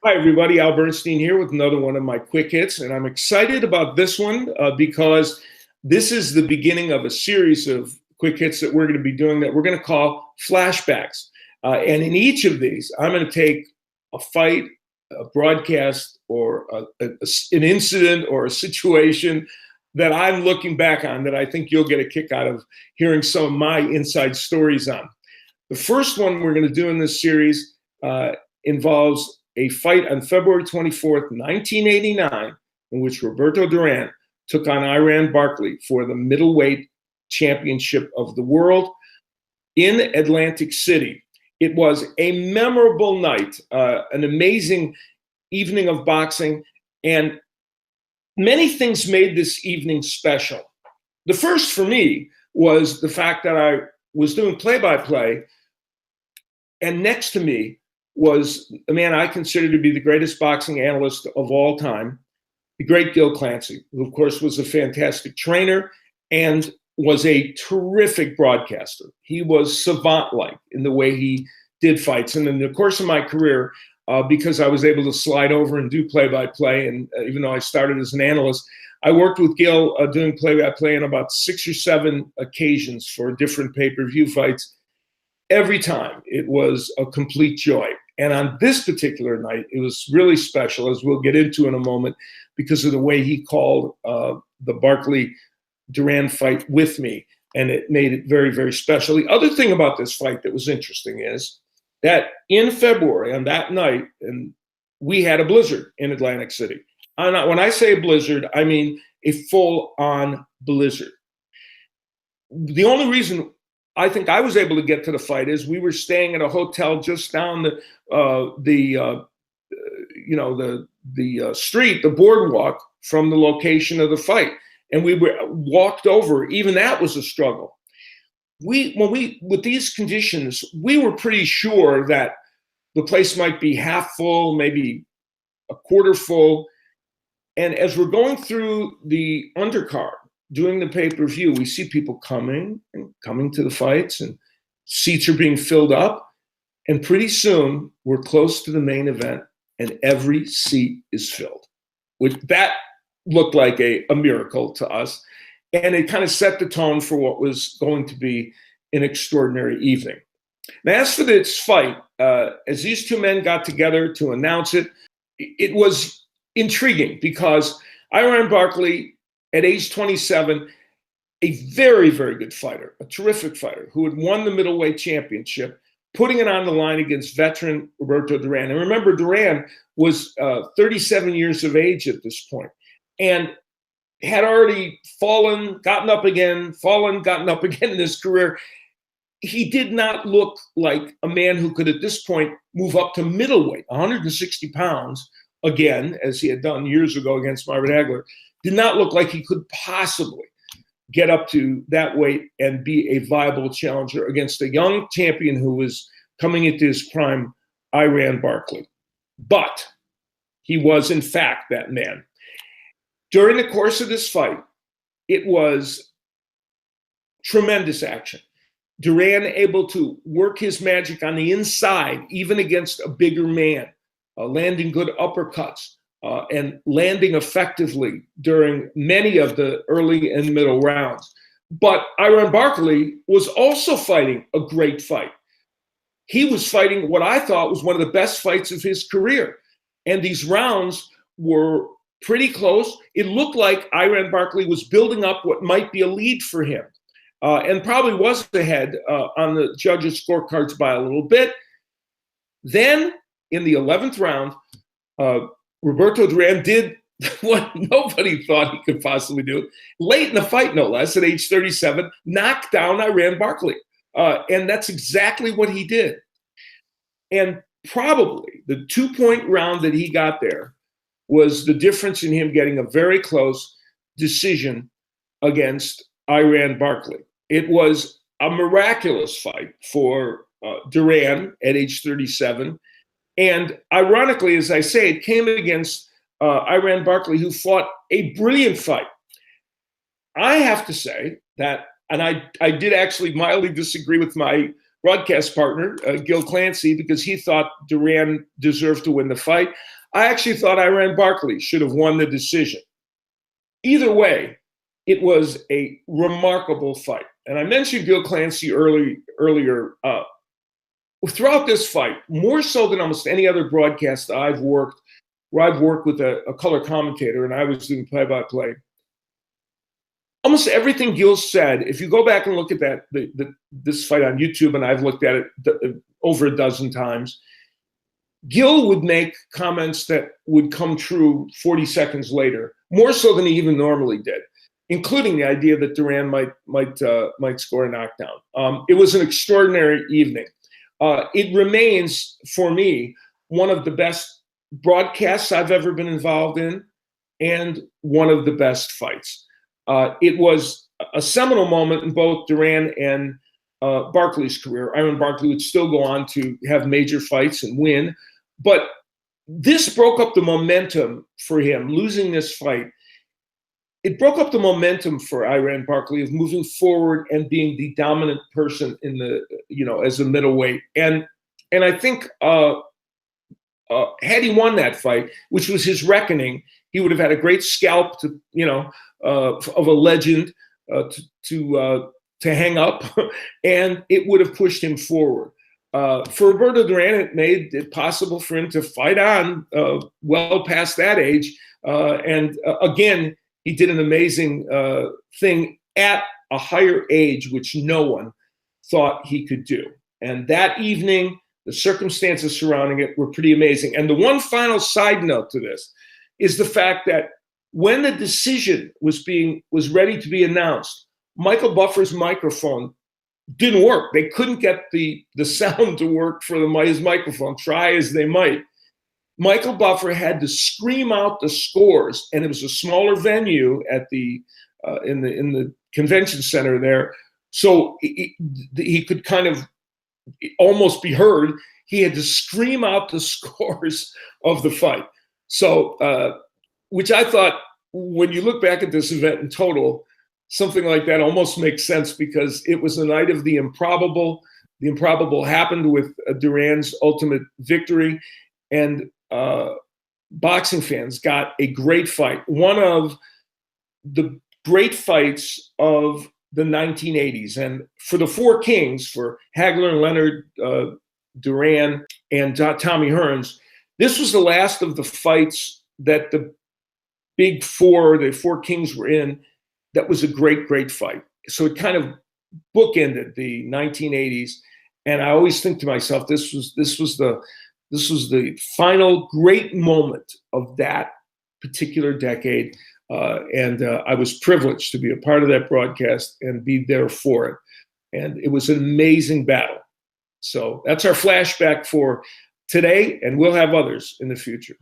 Hi, everybody. Al Bernstein here with another one of my quick hits. And I'm excited about this one because this is the beginning of a series of quick hits that we're going to be doing that we're going to call flashbacks. And in each of these, I'm going to take a fight, a broadcast, or an incident or a situation that I'm looking back on that I think you'll get a kick out of hearing some of my inside stories on. The first one we're going to do in this series involves a fight on February 24th, 1989, in which Roberto Duran took on Duran-Barkley for the Middleweight Championship of the world in Atlantic City. It was a memorable night, an amazing evening of boxing, and many things made this evening special. The first for me was the fact that I was doing play-by-play, and next to me was a man I consider to be the greatest boxing analyst of all time, the great Gil Clancy, who, of course, was a fantastic trainer and was a terrific broadcaster. He was savant-like in the way he did fights. And in the course of my career, because I was able to slide over and do play-by-play, and even though I started as an analyst, I worked with Gil doing play-by-play on about 6 or 7 occasions for different pay-per-view fights. Every time, it was a complete joy. And on this particular night, it was really special, as we'll get into in a moment, because of the way he called the Barkley-Duran fight with me. And it made it very, very special. The other thing about this fight that was interesting is that in February, on that night, and we had a blizzard in Atlantic City. When I say blizzard, I mean a full-on blizzard. The only reason I think I was able to get to the fight is we were staying at a hotel just down the street, the boardwalk from the location of the fight, and we were walked over. Even that was a struggle. With these conditions, we were pretty sure that the place might be half full, maybe a quarter full. And as we're going through the undercard, doing the pay-per-view, we see people coming to the fights, and seats are being filled up. And pretty soon, we're close to the main event, and every seat is filled. That looked like a miracle to us. And it kind of set the tone for what was going to be an extraordinary evening. Now, as for this fight, as these two men got together to announce it, it was intriguing because Duran-Barkley, at age 27, a very, very good fighter, a terrific fighter who had won the Middleweight Championship, putting it on the line against veteran Roberto Duran. And remember, Duran was 37 years of age at this point and had already fallen, gotten up again in his career. He did not look like a man who could, at this point, move up to middleweight, 160 pounds, again, as he had done years ago against Marvin Hagler. Did not look like he could possibly get up to that weight and be a viable challenger against a young champion who was coming into his prime, Duran-Barkley. But he was, in fact, that man. During the course of this fight, it was tremendous action. Duran able to work his magic on the inside, even against a bigger man, landing good uppercuts, and landing effectively during many of the early and middle rounds. But Duran-Barkley was also fighting a great fight. He was fighting what I thought was one of the best fights of his career. And these rounds were pretty close. It looked like Duran-Barkley was building up what might be a lead for him, and probably was ahead on the judges' scorecards by a little bit. Then, in the 11th round, Roberto Duran did what nobody thought he could possibly do. Late in the fight, no less, at age 37, knocked down Duran-Barkley. And that's exactly what he did. And probably the 2-point round that he got there was the difference in him getting a very close decision against Duran-Barkley. It was a miraculous fight for Duran at age 37. And ironically, as I say, it came against Duran-Barkley, who fought a brilliant fight. I have to say that, and I did actually mildly disagree with my broadcast partner, Gil Clancy, because he thought Duran deserved to win the fight. I actually thought Duran-Barkley should have won the decision. Either way, it was a remarkable fight. And I mentioned Gil Clancy earlier. Throughout this fight, more so than almost any other broadcast I've worked, where I've worked with a color commentator and I was doing play-by-play, almost everything Gil said, if you go back and look at this fight on YouTube, and I've looked at it over a dozen times, Gil would make comments that would come true 40 seconds later, more so than he even normally did, including the idea that Duran might score a knockdown. It was an extraordinary evening. It remains, for me, one of the best broadcasts I've ever been involved in, and one of the best fights. It was a seminal moment in both Duran and Barkley's career. Duran-Barkley would still go on to have major fights and win, but this broke up the momentum for him. Losing this fight, it broke up the momentum for Duran-Barkley of moving forward and being the dominant person in the, as a middleweight. And I think had he won that fight, which was his reckoning, he would have had a great scalp to, of a legend to hang up, and it would have pushed him forward. For Roberto Duran, it made it possible for him to fight on well past that age. Again, he did an amazing thing at a higher age, which no one thought he could do. And that evening, the circumstances surrounding it were pretty amazing. And the one final side note to this is the fact that when the decision was ready to be announced, Michael Buffer's microphone didn't work. They couldn't get the sound to work for his microphone, try as they might. Michael Buffer had to scream out the scores, and it was a smaller venue at in the convention center there, so he could kind of almost be heard. He had to scream out the scores of the fight. So, which I thought, when you look back at this event in total, something like that almost makes sense, because it was a night of the improbable. The improbable happened with Duran's ultimate victory, and boxing fans got a great fight. One of the great fights of the 1980s. And for the four kings, for Hagler and Leonard, Duran, and Tommy Hearns, this was the last of the fights that the big four, the four kings, were in. That was a great, great fight. So it kind of bookended the 1980s. And I always think to myself, this was the final great moment of that particular decade. I was privileged to be a part of that broadcast and be there for it. And it was an amazing battle. So that's our flashback for today, and we'll have others in the future.